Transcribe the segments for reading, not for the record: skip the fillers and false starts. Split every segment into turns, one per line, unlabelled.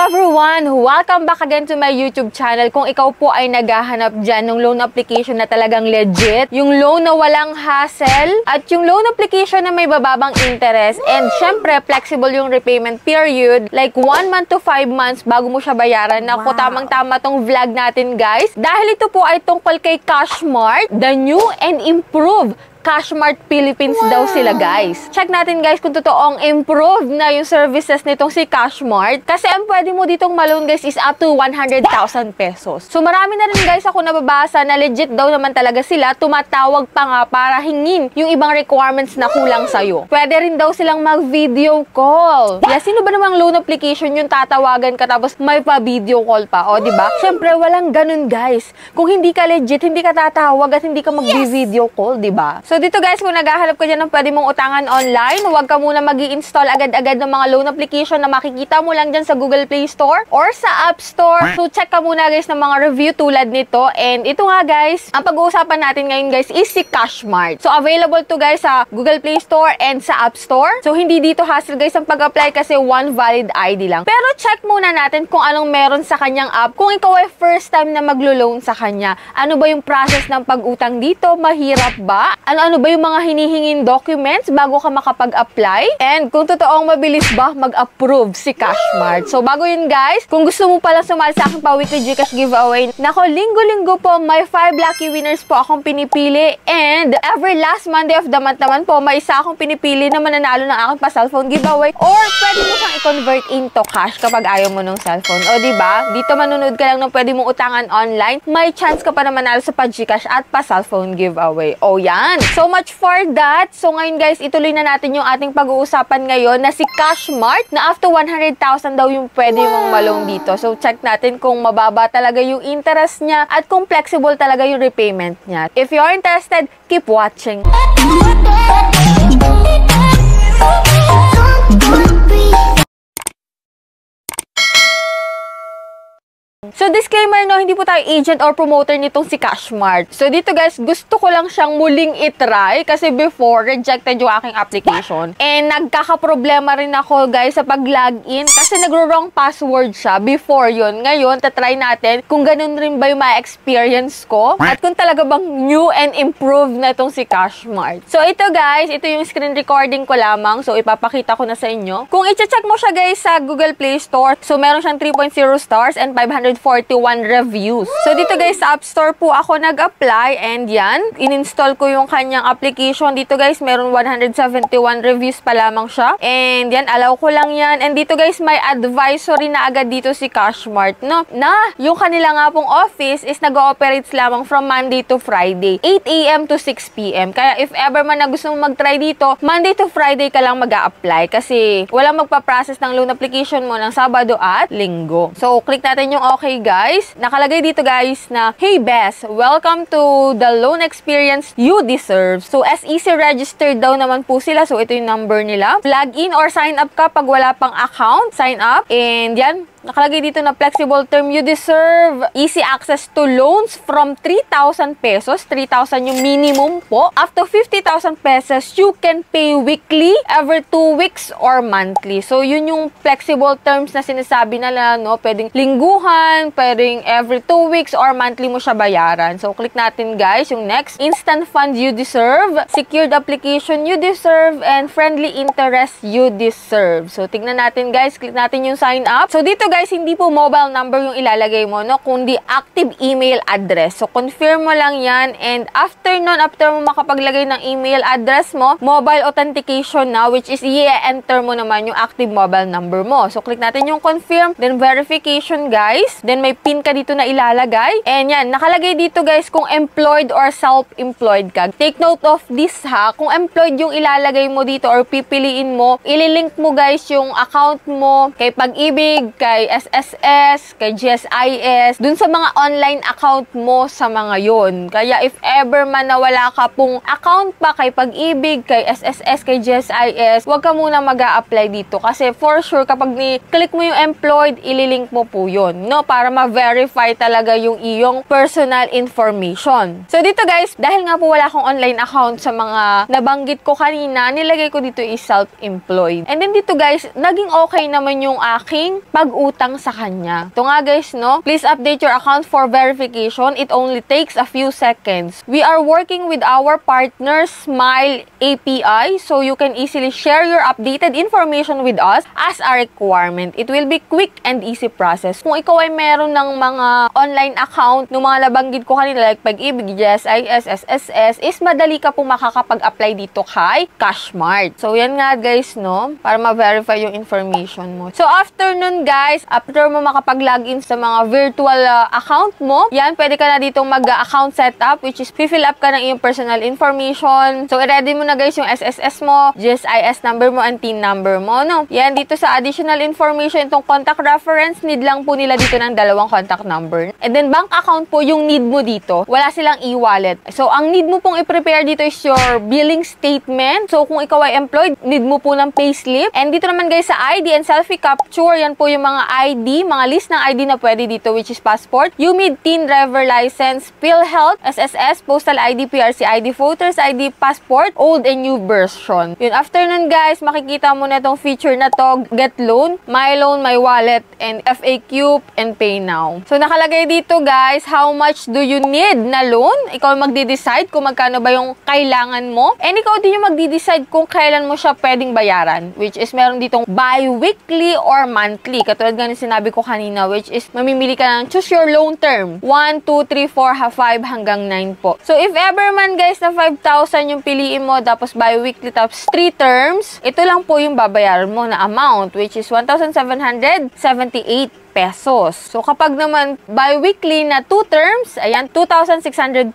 everyone! Welcome back again to my YouTube channel. Kung ikaw po ay naghahanap dyan ng loan application na talagang legit, yung loan na walang hassle, at yung loan application na may bababang interest, and syempre, flexible yung repayment period, like 1 month to 5 months bago mo siya bayaran. Naku, tamang-tama tong vlog natin, guys. Dahil ito po ay tungkol kay Cashmart, the new and improved Cashmart Philippines daw sila, guys. Check natin, guys, kung totoong improved na yung services nitong si Cashmart. Kasi ang pwede mo ditong ma-loan, guys, is up to 100,000 pesos. So, marami na rin, guys, ako nababasa na legit daw naman talaga sila. Tumatawag pa nga para hingin yung ibang requirements na kulang sa'yo. Pwede rin daw silang mag-video call. Yeah, sino ba namang loan application yung tatawagan ka tapos may pa-video call pa? O, diba? Siyempre, walang ganun, guys. Kung hindi ka legit, hindi ka tatawag at hindi ka mag-video call, diba? So, dito, guys, kung naghahanap ka dyan ng pwede mong utangan online, huwag ka muna mag-i-install agad-agad ng mga loan application na makikita mo lang dyan sa Google Play Store or sa App Store. So, check ka muna, guys, ng mga review tulad nito. And ito nga, guys, ang pag-uusapan natin ngayon, guys, is si Cashmart. So, available to, guys, sa Google Play Store and sa App Store. So, hindi dito hassle, guys, ang pag-apply kasi one valid ID lang. Pero, check muna natin kung anong meron sa kanyang app. Kung ikaw ay first time na maglo-loan sa kanya, ano ba yung process ng pag-utang dito? Mahirap ba? Ano ba yung mga hinihinging documents bago ka makapag-apply? And kung totoong mabilis ba mag-approve si Cashmart? So, bago yun, guys, kung gusto mo pala sumali sa aking pa-weekly GCash giveaway, nako, linggo-linggo po, may 5 lucky winners po akong pinipili. And every last Monday of the month naman po, may isa akong pinipili na mananalo ng aking pa-cellphone giveaway. Or, pwede mo siyang i-convert into cash kapag ayaw mo ng cellphone. O, diba? Dito manunod ka lang ng pwede mong utangan online, may chance ka pa na manalo sa pa-GCash at pa-cellphone giveaway. O, yan! So much for that. So ngayon, guys, ituloy na natin yung ating pag-uusapan ngayon na si Cashmart na after 100,000 daw yung pwede mong ma-loan dito. So check natin kung mababa talaga yung interest niya at kung flexible talaga yung repayment niya. If you're interested, keep watching. So, disclaimer, no, hindi po tayo agent or promoter nitong si Cashmart. So, dito, guys, gusto ko lang siyang muling itry kasi before, rejected yung aking application. And nagkakaproblema rin ako, guys, sa pag-login kasi nagro-wrong password siya before yun. Ngayon, tatry natin kung ganun rin ba yung ma-experience ko at kung talaga bang new and improved na itong si Cashmart. So, ito, guys, ito yung screen recording ko lamang. So, ipapakita ko na sa inyo. Kung i-check mo siya, guys, sa Google Play Store, so, meron siyang 3.0 stars and 541 reviews. So, dito, guys, sa App Store po ako nag-apply and yan, in-install ko yung kanyang application. Dito, guys, meron 171 reviews pa lamang siya. And yan, allow ko lang yan. And dito, guys, may advisory na agad dito si Cashmart, no? Na, yung kanila nga pong office is nag-ooperates lamang from Monday to Friday, 8 AM to 6 PM. Kaya if ever man na gusto mo mag-try dito, Monday to Friday ka lang mag-a-apply kasi walang magpa-process ng loan application mo ng Sabado at Linggo. So, click natin yung okay, guys. Nakalagay dito, guys, na hey Bess, welcome to the loan experience you deserve. So, SEC registered daw naman po sila. So, ito yung number nila. Log in or sign up ka pag wala pang account. Sign up. And yan, nakalagay dito na flexible term you deserve. Easy access to loans from 3,000 pesos. 3,000 yung minimum po. Up to 50,000 pesos, you can pay weekly, every 2 weeks, or monthly. So, yun yung flexible terms na sinasabi nila, no? Pwedeng lingguhan, pwedeng every 2 weeks, or monthly mo siya bayaran. So, click natin, guys, yung next. Instant fund you deserve. Secured application you deserve. And friendly interest you deserve. So, tignan natin, guys. Click natin yung sign up. So, dito, guys, hindi po mobile number yung ilalagay mo, no? Kundi active email address. So, confirm mo lang yan. And after nun, after mo makapaglagay ng email address mo, mobile authentication na, which is i-enter mo naman yung active mobile number mo. So, click natin yung confirm. Then, verification, guys. Then, may PIN ka dito na ilalagay. And yan, nakalagay dito, guys, kung employed or self-employed ka. Take note of this, ha. Kung employed yung ilalagay mo dito or pipiliin mo, ililink mo, guys, yung account mo kay Pag-ibig, kay SSS, kay GSIS, dun sa mga online account mo sa mga yon. Kaya if ever man na wala ka pong account pa kay Pag-ibig, kay SSS, kay GSIS, huwag ka muna mag-a-apply dito. Kasi for sure, kapag ni-click mo yung employed, ililink mo po yun, no? Para ma-verify talaga yung iyong personal information. So dito, guys, dahil nga po wala akong online account sa mga nabanggit ko kanina, nilagay ko dito is self-employed. And then dito, guys, naging okay naman yung aking pag-utang utang sa kanya. Ito nga guys, no? Please update your account for verification. It only takes a few seconds. We are working with our partner Smile API, so you can easily share your updated information with us as a requirement. It will be quick and easy process. Kung ikaw ay meron ng mga online account ng mga nabanggit ko kanina like Pag-ibig, GSIS, SSS, is madali ka po makakapag-apply dito kay Cashmart. So, yan nga guys, no? Para ma-verify yung information mo. So, after nun guys, after mo makapag-login sa mga virtual account mo, yan, pwede ka na ditong mag-account setup, which is fill up ka ng iyong personal information. So, i-ready mo na guys yung SSS mo, GSIS number mo, and TIN number mo, no? Yan, dito sa additional information, itong contact reference, need lang po nila dito ng 2 contact number. And then, bank account po yung need mo dito. Wala silang e-wallet. So, ang need mo pong i-prepare dito is your billing statement. So, kung ikaw ay employed, need mo po ng payslip. And dito naman guys sa ID and selfie capture, yan po yung mga ID, mga list ng ID na pwede dito, which is passport, UMID, TIN, driver license, PhilHealth, SSS, postal ID, PRC ID, voters ID, passport, old and new version. Yun, after nun guys, makikita mo na itong feature na to, Get Loan, My Loan, My Wallet, and FAQ, and Pay Now. So, nakalagay dito guys, how much do you need na loan? Ikaw magdi-decide kung magkano ba yung kailangan mo. And ikaw din yung magdi-decide kung kailan mo siya pwedeng bayaran. Which is, meron ditong bi-weekly or monthly. Katulad nga sinabi ko kanina, which is, mamimili ka ng choose your loan term. 1, 2, 3, 4, 5, hanggang 9 po. So, if ever man guys na 5,000 yung piliin mo, tapos bi-weekly, tapos 3 terms, ito lang po yung babayaran mo na amount, which is 1,778 pesos. So, kapag naman bi-weekly na 2 terms, ayan, 2,612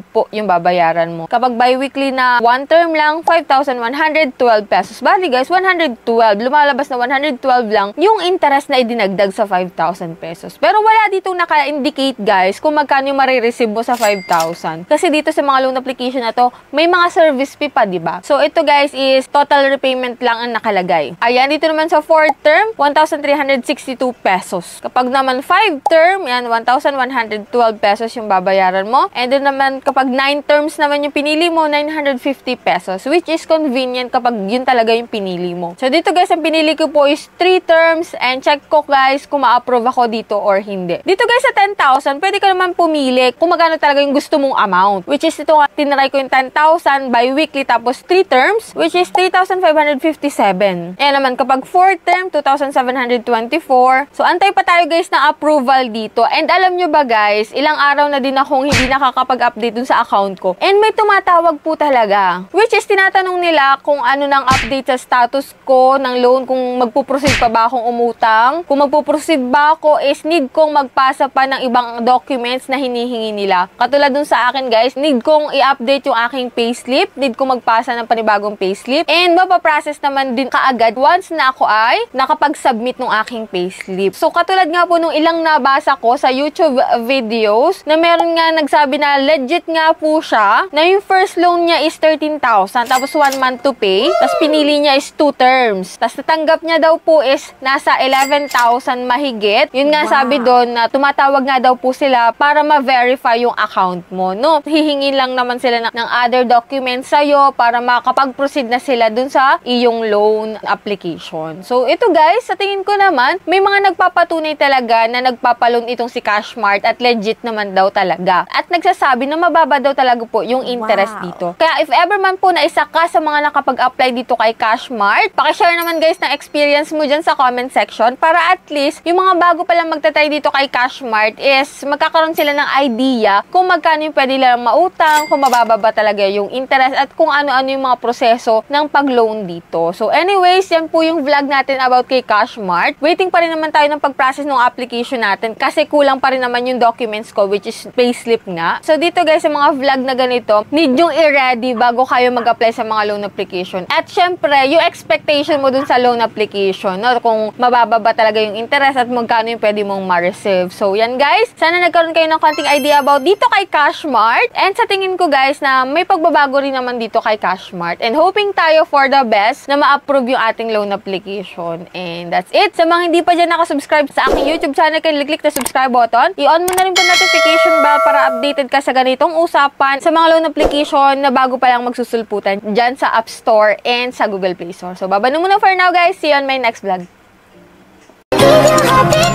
po yung babayaran mo. Kapag bi-weekly na 1 term lang, 5,112 pesos. Bali guys, 112. Lumalabas na 112 lang yung interest na idinagdag sa 5,000 pesos. Pero wala ditong naka-indicate guys kung magkano yung marireceive mo sa 5,000. Kasi dito sa mga loan application na to, may mga service fee pa, diba? So, ito guys is total repayment lang ang nakalagay. Ayan, dito naman sa 4th term, 1,362 pesos. Kapag naman 5 term, yan, 1,112 pesos yung babayaran mo. And then naman, kapag 9 terms naman yung pinili mo, 950 pesos. Which is convenient kapag yun talaga yung pinili mo. So, dito guys, ang pinili ko po is 3 terms. And check ko guys kung ma-approve ako dito or hindi. Dito guys, sa 10,000, pwede ka naman pumili kung magkano talaga yung gusto mong amount. Which is, ito nga, tinry ko yung 10,000 bi-weekly tapos 3 terms, which is 3,557. Ayan naman, kapag 4 term, 2,724. So, antay pa tayo guys ng approval dito. And alam nyo ba guys, ilang araw na din akong hindi nakakapag-update dun sa account ko. And may tumatawag po talaga. Which is, tinatanong nila kung ano nang update sa status ko ng loan, kung magpuproceed pa ba akong umutang. Kung magpuproceed ba ako is need kong magpasa pa ng ibang documents na hinihingi nila. Katulad dun sa akin guys, need kong i-update yung aking payslip. Need kong magpasa ng panibagong payslip. And mapaprocess naman din kaagad once na ako ay nakapag-submit ng aking payslip. So, katulad nga po nung ilang nabasa ko sa YouTube videos na meron nga nagsabi na legit nga po siya na yung first loan niya is 13,000 tapos 1 month to pay. Tapos pinili niya is 2 terms. Tapos natanggap niya daw po is nasa 11,000 mahigit. Yun nga sabi doon na tumatawag nga daw po sila para ma-verify yung account mo. No? Hihingin lang naman sila ng other documents sa'yo para makapag-proceed na sila dun sa iyong loan application. So, ito guys, sa tingin ko naman, may mga nagpapatunay talaga na nagpapaloan itong si Cashmart at legit naman daw talaga. At nagsasabi na mababa daw talaga po yung interest dito. Kaya if ever man po na isa ka sa mga nakapag-apply dito kay Cashmart, pakishare naman guys ng experience mo dyan sa comment section para at least yung mga bago palang magtatry dito kay Cashmart is magkakaroon sila ng idea kung magkano yung pwede lang mautang, kung mababa ba talaga yung interest at kung ano-ano yung mga proseso ng pag-loan dito. So anyways, yan po yung vlog natin about kay Cashmart. Waiting pa rin naman tayo ng pag-process ng application natin kasi kulang pa rin naman yung documents ko which is payslip nga. So dito guys, sa mga vlog na ganito, need yung i-ready bago kayo mag-apply sa mga loan application. At syempre, yung expectation mo dun sa loan application, no? Kung mababa ba talaga yung interest at magkano yung pwede mong ma-receive. So yan guys, sana nagkaroon kayo ng konting idea about dito kay Cashmart. And sa tingin ko guys na may pagbabago rin naman dito kay Cashmart. And hoping tayo for the best na ma-approve yung ating loan application. And that's it. Sa mga hindi pa dyan nakasubscribe sa aking YouTube channel, click the subscribe button. I-on mo na rin po notification bell para updated ka sa ganitong usapan sa mga loan application na bago pa lang magsusulputan dyan sa App Store and sa Google Play Store. So, babano muna for now guys. See you on my next vlog.
Ate!